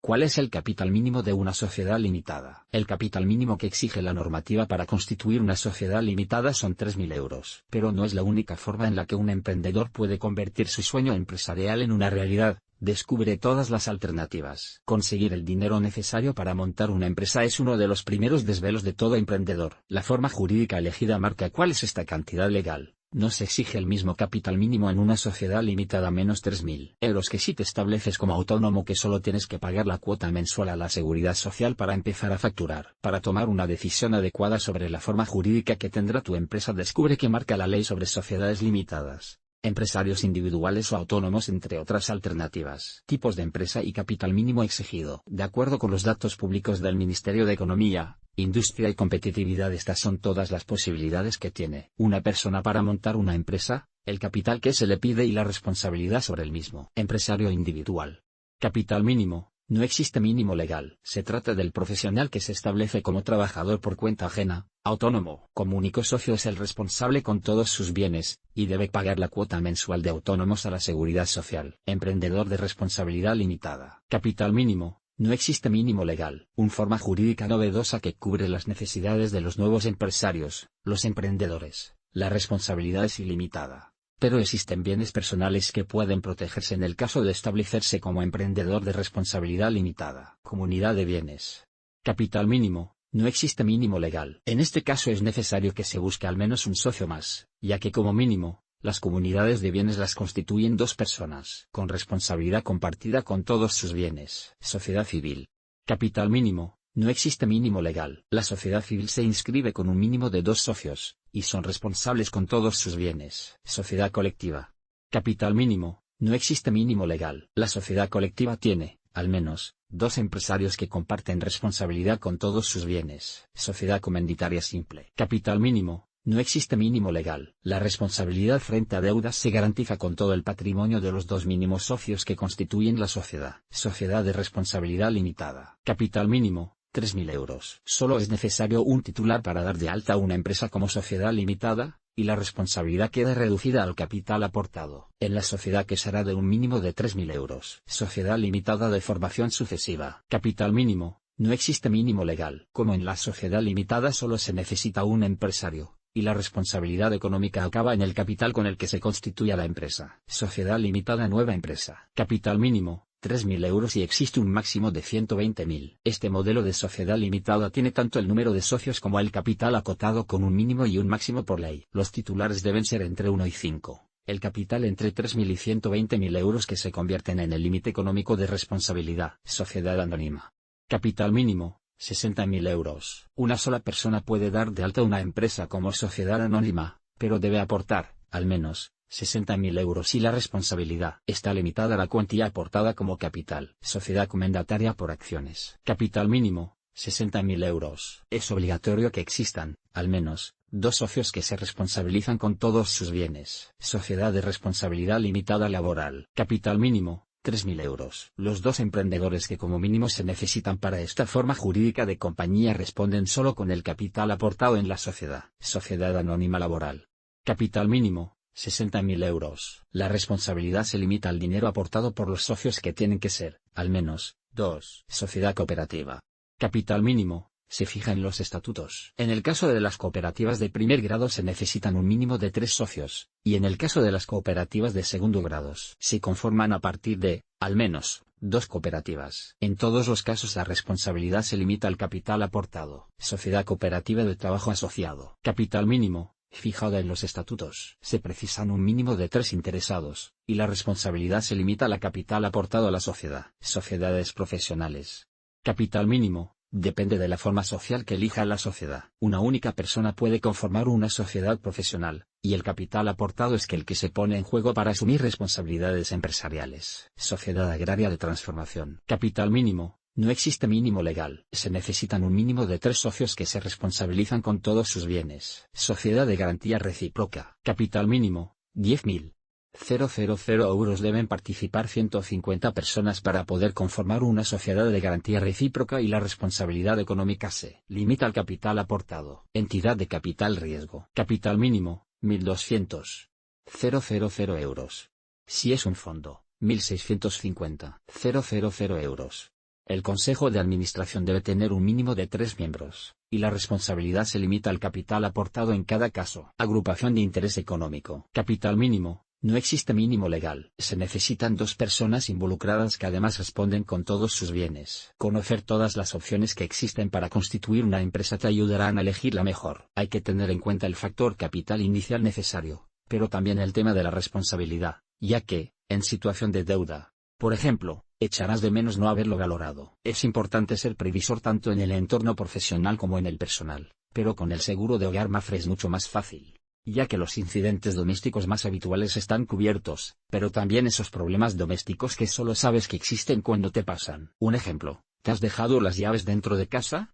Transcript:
¿Cuál es el capital mínimo de una sociedad limitada? El capital mínimo que exige la normativa para constituir una sociedad limitada son 3.000 euros. Pero no es la única forma en la que un emprendedor puede convertir su sueño empresarial en una realidad. Descubre todas las alternativas. Conseguir el dinero necesario para montar una empresa es uno de los primeros desvelos de todo emprendedor. La forma jurídica elegida marca cuál es esta cantidad legal. No se exige el mismo capital mínimo en una sociedad limitada menos 3.000 euros que si te estableces como autónomo, que solo tienes que pagar la cuota mensual a la seguridad social para empezar a facturar. Para tomar una decisión adecuada sobre la forma jurídica que tendrá tu empresa, descubre qué marca la ley sobre sociedades limitadas, empresarios individuales o autónomos, entre otras alternativas. Tipos de empresa y capital mínimo exigido. De acuerdo con los datos públicos del Ministerio de Economía, Industria y Competitividad, estas son todas las posibilidades que tiene una persona para montar una empresa, el capital que se le pide y la responsabilidad sobre el mismo. Empresario individual. Capital mínimo. No existe mínimo legal. Se trata del profesional que se establece como trabajador por cuenta ajena, autónomo. Como único socio es el responsable con todos sus bienes, y debe pagar la cuota mensual de autónomos a la seguridad social. Emprendedor de responsabilidad limitada. Capital mínimo. No existe mínimo legal. Una forma jurídica novedosa que cubre las necesidades de los nuevos empresarios, los emprendedores. La responsabilidad es ilimitada. Pero existen bienes personales que pueden protegerse en el caso de establecerse como emprendedor de responsabilidad limitada. Comunidad de bienes. Capital mínimo. No existe mínimo legal. En este caso es necesario que se busque al menos un socio más, ya que como mínimo, las comunidades de bienes las constituyen dos personas, con responsabilidad compartida con todos sus bienes. Sociedad civil. Capital mínimo. No existe mínimo legal. La sociedad civil se inscribe con un mínimo de 2 socios, y son responsables con todos sus bienes. Sociedad colectiva. Capital mínimo. No existe mínimo legal. La sociedad colectiva tiene, al menos, 2 empresarios que comparten responsabilidad con todos sus bienes. Sociedad comanditaria simple. Capital mínimo. No existe mínimo legal. La responsabilidad frente a deudas se garantiza con todo el patrimonio de los 2 mínimos socios que constituyen la sociedad. Sociedad de responsabilidad limitada. Capital mínimo. 3.000 euros. Solo es necesario un titular para dar de alta una empresa como sociedad limitada, y la responsabilidad queda reducida al capital aportado en la sociedad, que será de un mínimo de 3.000 euros. Sociedad limitada de formación sucesiva. Capital mínimo. No existe mínimo legal. Como en la sociedad limitada solo se necesita un empresario, y la responsabilidad económica acaba en el capital con el que se constituya la empresa. Sociedad limitada nueva empresa. Capital mínimo. 3.000 euros y existe un máximo de 120.000. Este modelo de sociedad limitada tiene tanto el número de socios como el capital acotado con un mínimo y un máximo por ley. Los titulares deben ser entre 1 y 5. El capital entre 3.000 y 120.000 euros, que se convierten en el límite económico de responsabilidad. Sociedad anónima. Capital mínimo. 60.000 euros. Una sola persona puede dar de alta una empresa como sociedad anónima, pero debe aportar, al menos, 60.000 euros y la responsabilidad está limitada a la cuantía aportada como capital. Sociedad comendataria por acciones. Capital mínimo. 60.000 euros. Es obligatorio que existan, al menos, 2 socios que se responsabilizan con todos sus bienes. Sociedad de responsabilidad limitada laboral. Capital mínimo. 3.000 euros. Los 2 emprendedores que como mínimo se necesitan para esta forma jurídica de compañía responden solo con el capital aportado en la sociedad. Sociedad anónima laboral. Capital mínimo. 60.000 euros. La responsabilidad se limita al dinero aportado por los socios, que tienen que ser, al menos, 2. Sociedad cooperativa. Capital mínimo. Se fija en los estatutos. En el caso de las cooperativas de primer grado se necesitan un mínimo de 3 socios, y en el caso de las cooperativas de segundo grado se conforman a partir de, al menos, 2 cooperativas. En todos los casos la responsabilidad se limita al capital aportado. Sociedad cooperativa de trabajo asociado. Capital mínimo. Fijada en los estatutos. Se precisan un mínimo de 3 interesados, y la responsabilidad se limita al capital aportado a la sociedad. Sociedades profesionales. Capital mínimo. Depende de la forma social que elija la sociedad. Una única persona puede conformar una sociedad profesional, y el capital aportado es el que se pone en juego para asumir responsabilidades empresariales. Sociedad agraria de transformación. Capital mínimo. No existe mínimo legal. Se necesitan un mínimo de 3 socios que se responsabilizan con todos sus bienes. Sociedad de garantía recíproca. Capital mínimo. 10.000 euros. Deben participar 150 personas para poder conformar una sociedad de garantía recíproca, y la responsabilidad económica se limita al capital aportado. Entidad de capital riesgo. Capital mínimo. 1.200 euros. Si es un fondo, 1.650 euros. El consejo de administración debe tener un mínimo de 3 miembros, y la responsabilidad se limita al capital aportado en cada caso. Agrupación de interés económico. Capital mínimo. No existe mínimo legal. Se necesitan 2 personas involucradas que además responden con todos sus bienes. Conocer todas las opciones que existen para constituir una empresa te ayudarán a elegir la mejor. Hay que tener en cuenta el factor capital inicial necesario, pero también el tema de la responsabilidad, ya que, en situación de deuda, por ejemplo, echarás de menos no haberlo valorado. Es importante ser previsor tanto en el entorno profesional como en el personal, pero con el seguro de hogar Mafre es mucho más fácil, ya que los incidentes domésticos más habituales están cubiertos, pero también esos problemas domésticos que solo sabes que existen cuando te pasan. Un ejemplo, ¿te has dejado las llaves dentro de casa?